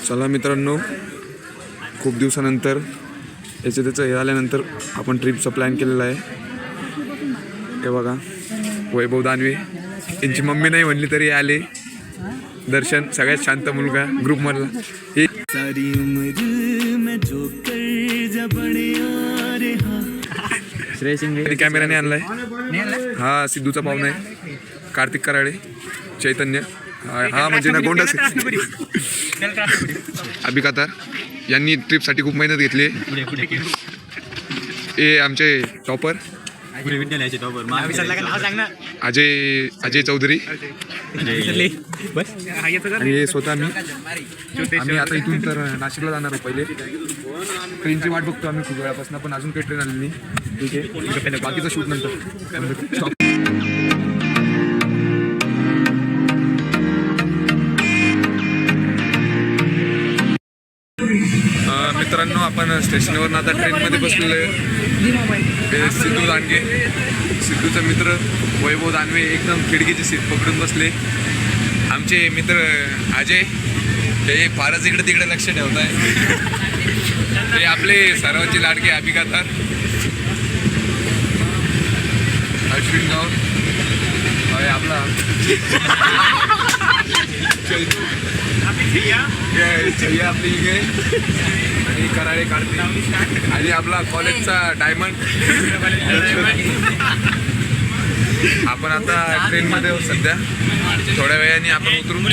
चला मित्रांनो, खूप दिवसानंतर याचं त्याचं हे आल्यानंतर आपण ट्रिपचा प्लॅन केलेला आहे. हे बघा, वैभव दानवे यांची मम्मी नाही म्हणली तरी आले. दर्शन सगळ्यात शांत मुलगा ग्रुपमधला. हे श्रेय सिंग कॅमेराने आणलाय. हा सिद्धूचा पाहुणा आहे, कार्तिक कराळे, चैतन्य हा म्हणजे ना गोंडा अभिकातार यांनी ट्रिपसाठी खूप मेहनत घेतली. हे आमचे टॉपर विद्यालयाचे टॉपर अजय चौधरी आणि हे स्वतः आम्ही आता इथून तर नाशिकला जाणार आहोत. पहिले ट्रेनची वाट बघतो आम्ही खूप वेळापासून, पण अजून काही ट्रेन आलेली नाही. ठीक आहे, बाकीचं शूट नंतर. मित्रांनो, आपण स्टेशनवरून आता ट्रेनमध्ये बसलेलो आहे. सिद्धू दानगे, सिद्धूचा मित्र वैभव दानवे एकदम खिडकीची सीट पकडून बसले. आमचे मित्र अजय हे फारच इकडे तिकडे लक्ष ठेवत आहे. ते आपले सर्वांचे लाडके अभिकातार अश्विन गाव आपला आपली इकडे आणि कराळे काढते आणि आपला कॉलेजचा डायमंड. आपण आता ट्रेनमध्ये आहोत सध्या, थोड्या वेळाने आपण उतरून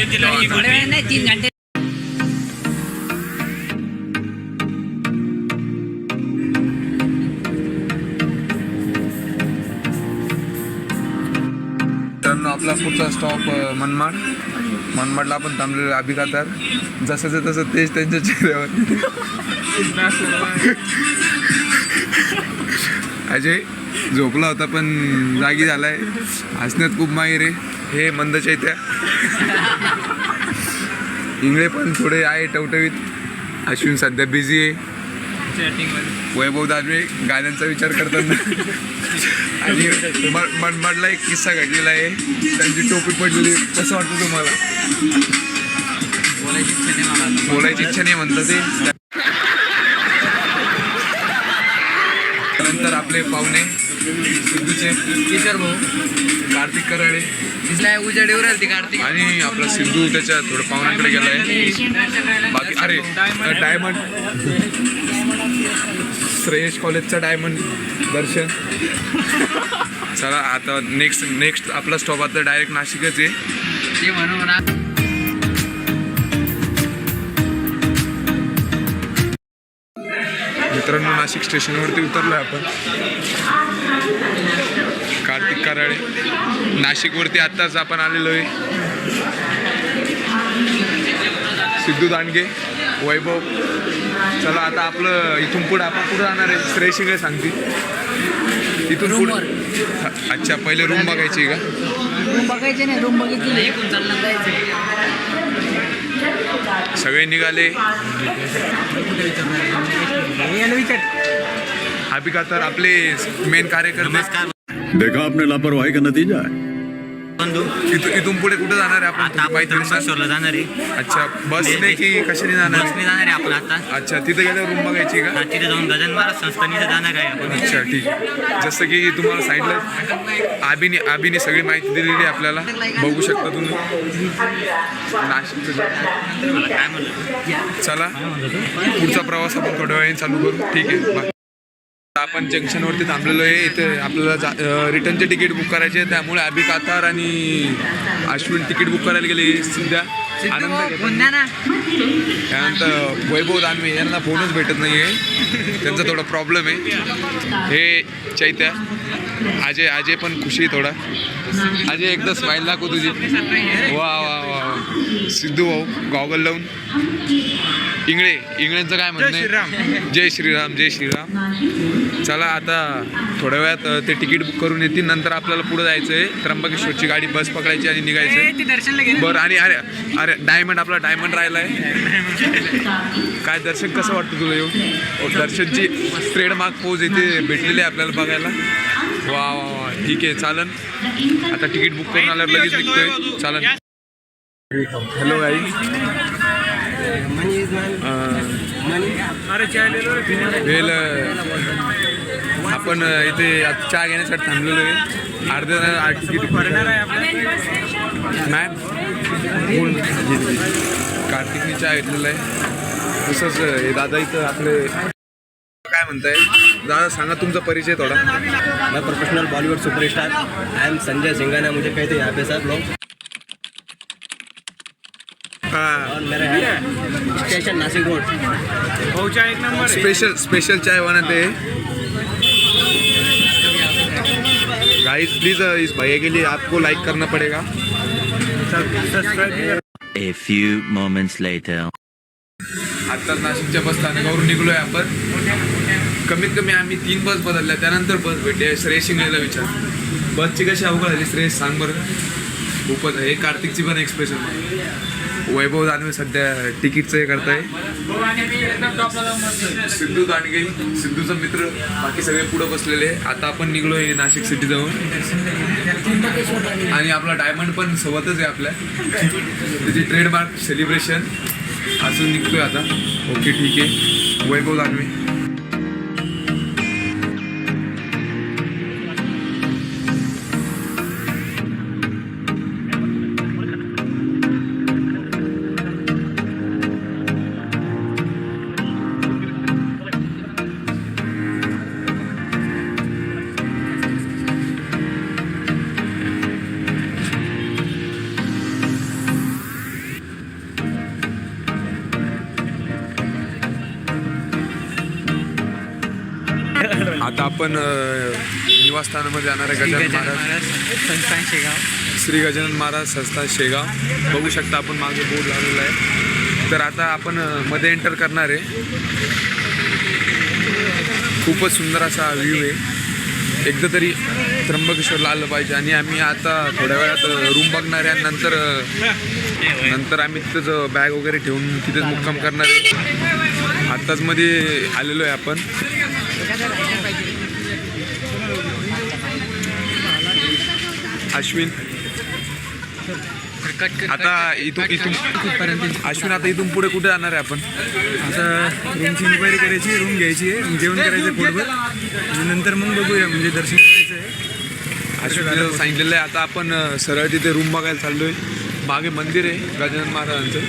आपला पुढचा स्टॉप मनमाडला आपण थांबलेलो. अभिकातार जसंच तसं तेच त्यांच्या चेहऱ्यावर. अजय झोपला होता पण जागी झालाय, हसण्यात खूप माहीर आहे. हे मंद चैत्या, इंगळे पण थोडे आहे टवटवीत. अश्विन सध्या बिझी आहे. वैभव दानवे गाण्यांचा विचार करताना. आणि मनमाडला एक किस्सा घडलेला आहे, त्यांची टोपी पडलेली. कसं वाटतं तुम्हाला? बोलायची इच्छा नाही म्हणतात ते. त्यानंतर आपले पाहुणे सिद्धूचे किशोर भाऊ कार्तिक कराळे आणि आपला सिद्धू त्याच्या थोडं पाहुण्यांकडे गेलाय. बाकी अरे डायमंड श्रेयश कॉलेजचा डायमंड दर्शन. चला आता नेक्स्ट आपला स्टॉप आता डायरेक्ट नाशिकच आहे. मित्रांनो, नाशिक स्टेशनवरती उतरलोय आपण. कार्तिक कराळे नाशिकवरती आत्ताच आपण आलेलो आहे. सिद्धू दानगे, वैभव. चला आता आपलं इथून पुढं आपण पुढं जाणार आहे. श्रेय सिंग सांगते इथून पुढं. अच्छा, पहिले रूम बघायची का? रूम बघायचे नाही, रूम बघितली सगळे निघाले. अभिकातार आपले मेन कार्यकर्ते. देखा आपने लापरवाही का नतीजा है. इथून पुढे कुठे जाणार आहे आपण? त्र्यंबकेश्वरला जाणार आहे. अच्छा, बसने की कशाने जाणार? बसने जाणार आहे आपण आता. अच्छा, तिथे गेल्यावर रूम बघायची का? तिथे जाऊन गजानन महाराज संस्थानीचं जाणार आहे आपण. अच्छा, ठीक आहे. जसं की तुम्हाला सांगितलं, आबीने सगळी माहिती दिलेली आहे आपल्याला. बघू शकता तुम्ही नाशिकचं. काय म्हणलं? चला पुढचा प्रवास आपण थोड्या वेळाने चालू करू. ठीक आहे, बाय. आपण जंक्शनवरती थांबलेलो आहे. इथे आपल्याला रिटर्नचे तिकीट बुक करायचे आहे, त्यामुळे अभिकातार आणि अश्विन तिकीट बुक करायला गेले. सध्या आनंद. त्यानंतर वैभव दानवे यांना फोनच भेटत नाही आहे, त्यांचा थोडा प्रॉब्लेम आहे. हे चैत्या अजय पण खुशी आहे थोडा. अजय एकदा स्माईल दाखव तुझी. वा वा वा. सिद्धू भाऊ गॉगल लावून. इंगळ्यांचं काय म्हणणं आहे? जय श्रीराम, जय श्रीराम. चला आता थोड्या वेळात ते तिकीट बुक करून येतील. नंतर आपल्याला पुढे जायचं आहे. त्र्यंबकेश्वरची गाडी बस पकडायची आणि निघायचं. बरं, आणि अरे डायमंड, आपला डायमंड राहिला आहे. काय दर्शन कसं वाटतं तुला येऊन? दर्शनची ट्रेडमार्क पोज इथे भेटलेली आहे आपल्याला बघायला. वा वा वा, ठीक आहे, चालन. आता तिकीट बुक करून आल्यावर लगेच निघतोय. चालन. हॅलो गाईज, वेल आपण इथे आता चहा घेण्यासाठी थांबलेलो आहे. अर्ध्या तिकीट मॅम बोल कार्तिकने चहा घेतलेला आहे. तसंच हे दादा इथं आपले काय म्हणताय दादा, सांगा तुमचा परिचय थोडा. मैं professional Bollywood superstar I am Sanjay Singhania, मुझे कहते हैं यहाँ पे सब लोग. हां, और मेरा है स्टेशन नासिक रोड. स्पेशल चाय बनाते हैं गाइस. प्लीज इस भैया के लिए आपको लाइक करना पड़ेगा. A few moments later. आता नाशिकच्या बस स्थानकावरून निघलोय आपण. कमीत कमी आम्ही 3 बस बदलल्या, त्यानंतर बस भेटले. श्रेयस शिंगलेला विचार, बसची कशी अवघड झाली श्रेयस, सांग बरं. खूपच. हे कार्तिकची पण एक्सप्रेशन. वैभव दानवे सध्या तिकीटचं हे करताय. सिद्धू दांडगे, सिद्धूचा मित्र, बाकी सगळे पुढे बसलेले. आता आपण निघलोय नाशिक सिटी जाऊन आणि आपला डायमंड पण सोबतच आहे आपल्या. त्याची ट्रेडमार्क सेलिब्रेशन असं निघतोय आता. ओके ठीक आहे. वैभव दानवे. आता आपण निवासस्थानामध्ये जाणार आहे. गजानन महाराज संस्थान शेगाव. श्री गजानन महाराज संस्थान शेगाव. बघू शकता आपण मागे बोर्ड लावलेला आहे. तर आता आपण मध्ये एंटर करणार आहे. खूपच सुंदर असा व्ह्यू आहे. एकदा तरी त्र्यंबकेश्वरला आलं पाहिजे. आणि आम्ही आता थोड्या वेळात रूम बघणार आहे आणि नंतर आम्ही तिथंच बॅग वगैरे ठेवून तिथेच मुक्काम करणार आहे. आत्ताच मध्ये आलेलो आहे आपण. अश्विन आता इथून अश्विन आता इथून पुढे कुठे जाणार आहे आपण? आता रूमची इन्क्वायरी करायची, रूम घ्यायची आहे, जेवण करायचं आहे पोटभर आणि नंतर मग बघूया, म्हणजे दर्शन करायचं आहे. अश्विन सांगितलेलं आहे. आता आपण सरळ तिथे रूम बघायला चाललो आहे. मागे मंदिर आहे गजानन महाराजांचं.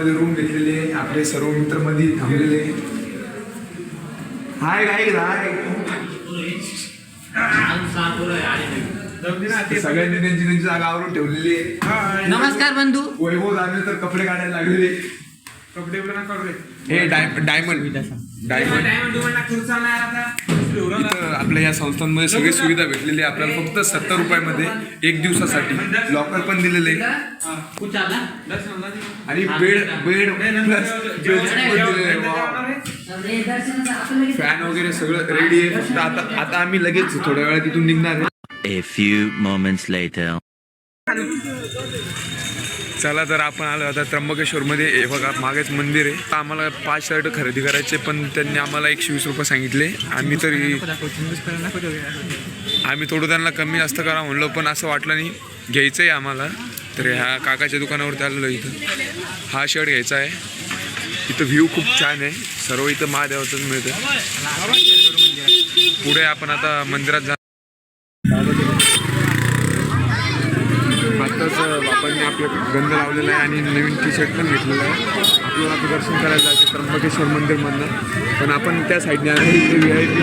रूम घेतलेले, आपले सर्व मित्र मध्ये थांबलेले. हाय काय हाय. सगळ्यांनी त्यांची जागा आवरून ठेवलेली आहे. नमस्कार बंधू. वैभव दानवे तर कपडे काढायला लागलेले. कपडे पण काढू. हे डायमंड इथं आपल्या या संस्थांमध्ये सगळी सुविधा भेटलेली आहे आपल्याला. फक्त 70 रुपयामध्ये 1 दिवसासाठी लॉकर पण दिलेले आणि बेड फॅन वगैरे सगळं रेडी आहे. फक्त आता आम्ही लगेच थोड्या वेळात तिथून निघणार आहे. A few moments later. चला तर आपण आलो आता त्र्यंबकेश्वरमध्ये. हे बघा मागेच मंदिर आहे. आम्हाला 5 शर्ट खरेदी करायचे, पण त्यांनी आम्हाला 120 रुपये सांगितले. आम्ही थोडं त्यांना कमी जास्त करा म्हणलो, पण असं वाटलं नाही. घ्यायचं आहे आम्हाला. तर ह्या काकाच्या दुकानावरती आलेलो. इथं हा शर्ट घ्यायचा आहे. इथं व्ह्यू खूप छान आहे. सर्व इथं महादेवाचंच मिळतं. पुढे आपण आता मंदिरात जा. आत्ताच बापांनी आपलं गंध लावलेला आहे आणि नवीन टी-शर्ट पण घेतलेलं आहे. आपल्याला आता दर्शन करायला जायचं त्र्यंबकेश्वर मंदिरमधनं, पण आपण त्या साईडने आलो. इथे VIP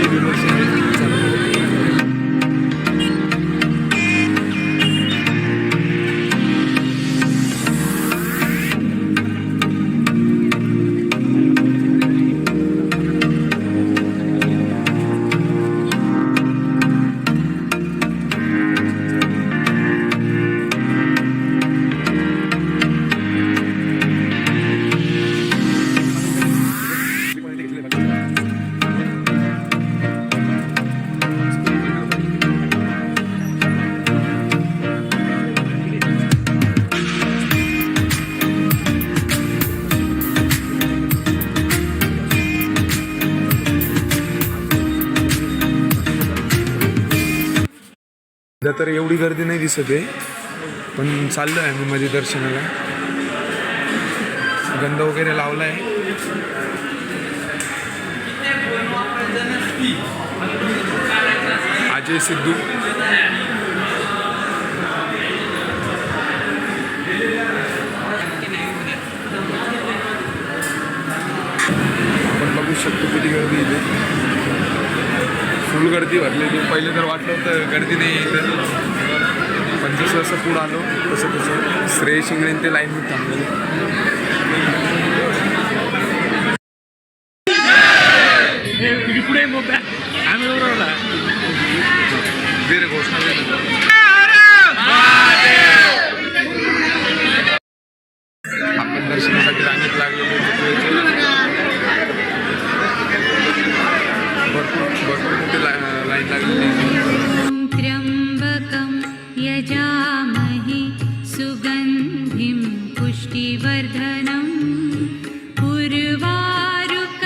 सध्या तर एवढी गर्दी नाही दिसत आहे, पण चाललो आहे आम्ही मध्ये दर्शनाला. गंध वगैरे लावला आहे. अजय सिद्धू आपण बघू शकतो किती गर्दी इथे. फुल गर्दी भरलेली. पहिले तर वाटलं होतं गर्दी नाही इथे, पण जसं जसं पुढं आलो तसं तसं श्रेयस शिंगणे ते लाईनमध्ये थांबलेले. दे रे घोषणा दे ना. आपण दर्शनासाठी रांगेत लागलो. भरपूर मोठी लाईन लागलेली. त्र्यंबकं यजामहे सुगन्धिं पुष्टिवर्धनं उर्वारुकमिव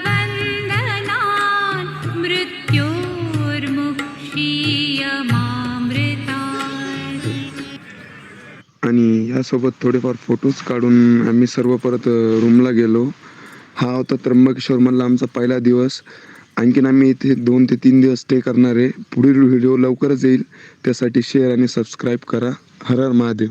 वन्दनान् मृत्योर्मुक्षीयमामृतात्. आणि यासोबत थोडेफार फोटोज काढून आम्ही सर्व परत रूमला गेलो. हा होता त्र्यंबकेश्वरमधला आमचा पहिला दिवस. आणखीन आम्ही इथे 2 ते 3 दिवस स्टे करणार आहे. पुढील व्हिडिओ लवकरच येईल, त्यासाठी शेअर आणि सबस्क्राईब करा. हर हर महादेव.